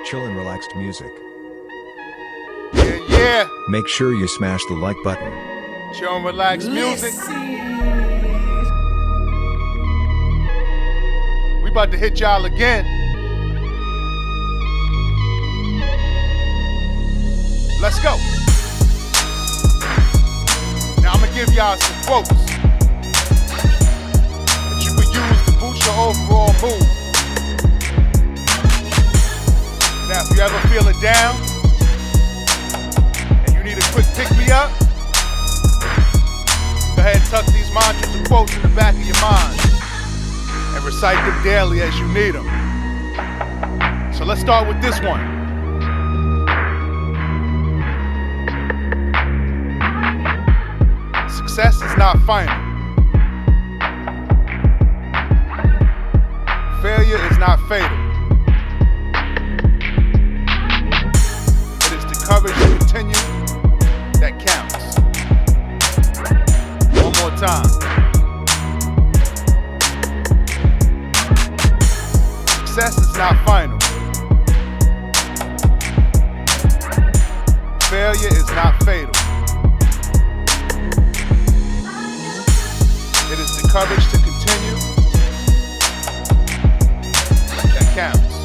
chill and relaxed music. Yeah. Make sure you smash the like button. Chill and relaxed music. We about to hit y'all again. Let's go. Now I'm gonna give y'all some quotes that you can use to boost your overall mood. Now if you ever feeling down and you need a quick pick-me-up, go ahead and tuck these mantras and quotes in the back of your mind and recite them daily as you need them. So let's start with this one. Success is not final. Failure is not fatal. It is the courage to continue that counts. One more time. Success is not final. Failure is not fatal. It is the courage to continue that counts.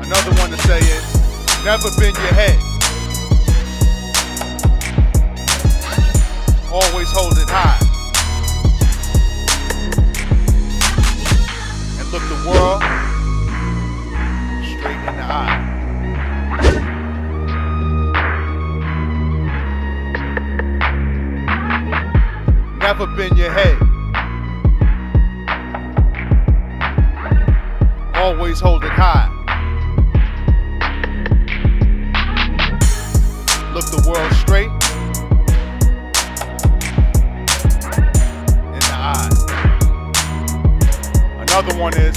Another one to say is, never bend your head. Always hold it high. And look the world straight in the eye. Never bend your head. Always hold it high. Look the world straight in the eye. Another one is,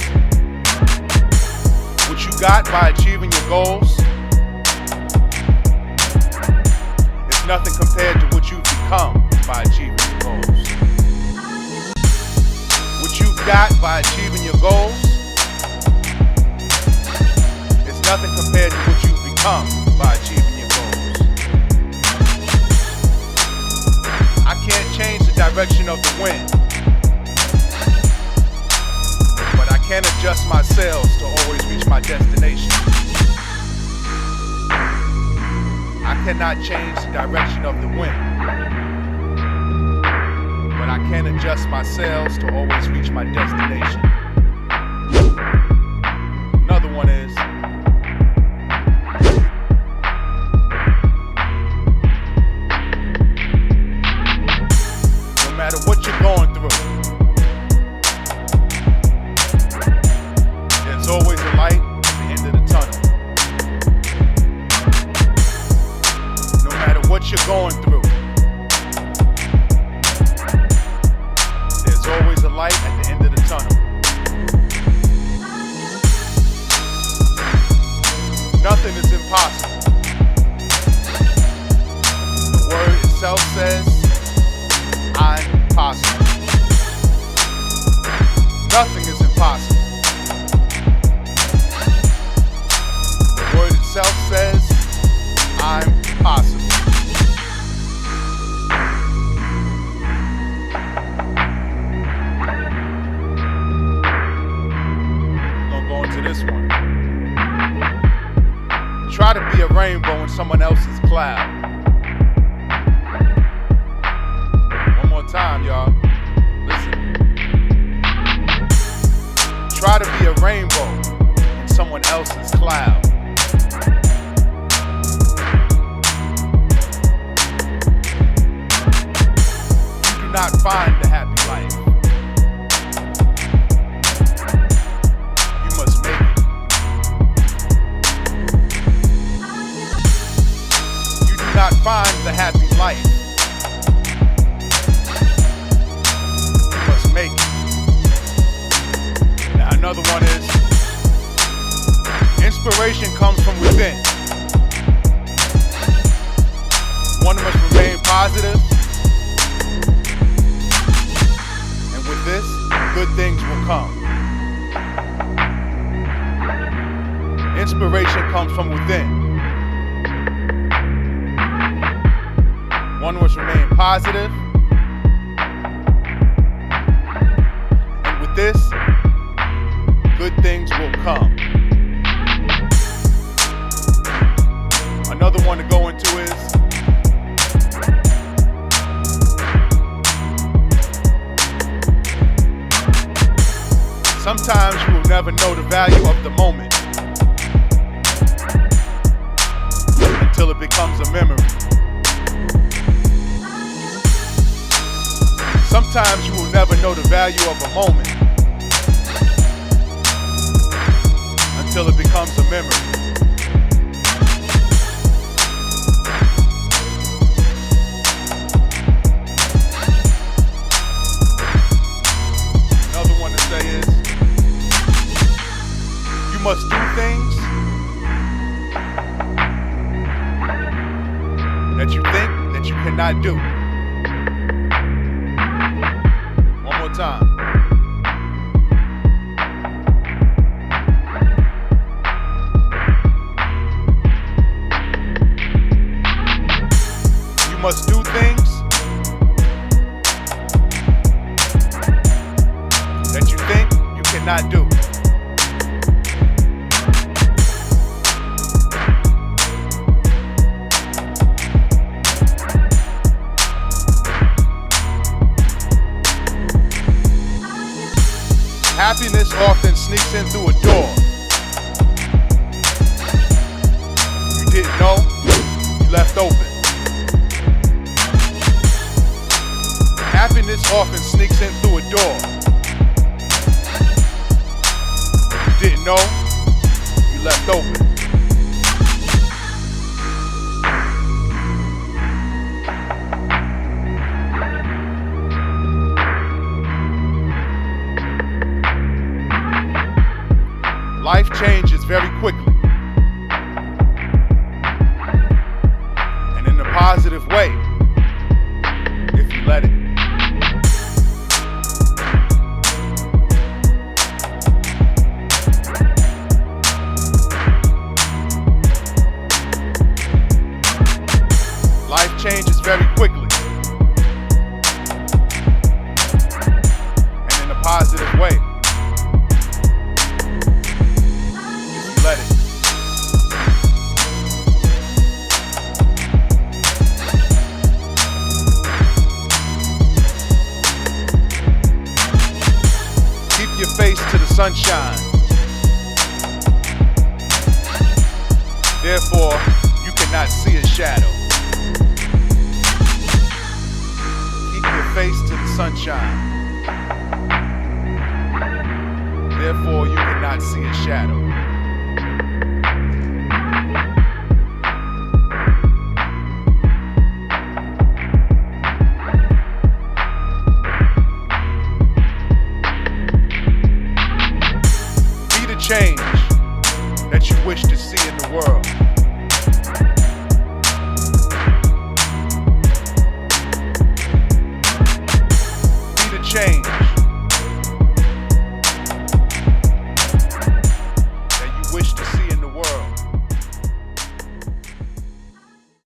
what you got by achieving your goals is nothing compared to what you've become by achieving your goals. What you got by achieving your goals is nothing compared to what you've become by achieving your goals. I can't change the direction of the wind, but I can adjust my sails to always reach my destination. I cannot change the direction of the wind, but I can adjust my sails to always reach my destination. Another one is, no matter what you're going through, there's always a light at the end of the tunnel. No matter what you're going through, there's always a light at the end of the tunnel. Nothing is impossible. The word itself says, I'm possible. Nothing is impossible. The word itself says, I'm possible. This one. Try to be a rainbow in someone else's cloud. One more time, y'all. Listen. Try to be a rainbow in someone else's cloud. You do not find the happy life. Not find the happy life. You must make it. Now another one is, inspiration comes from within. One must remain positive, and with this, good things will come. inspiration comes from within. One must remain positive, and with this, good things will come. Another one to go into is sometimes you will never know the value of the moment until it becomes a memory. Sometimes you will never know the value of a moment until it becomes a memory. Another one to say is, you must do things that you think that you cannot do. One more time. You must do things that you think you cannot do. Happiness often sneaks in through a door. You didn't know, you left open. Happiness often sneaks in through a door. You didn't know, you left open. Life changes very quickly, and in a positive way, if you let it. Life changes very quickly, and in a positive way. Let it. Keep your face to the sunshine. Therefore, you cannot see a shadow. Keep your face to the sunshine. Therefore, you cannot see a shadow. Change that you wish to see in the world.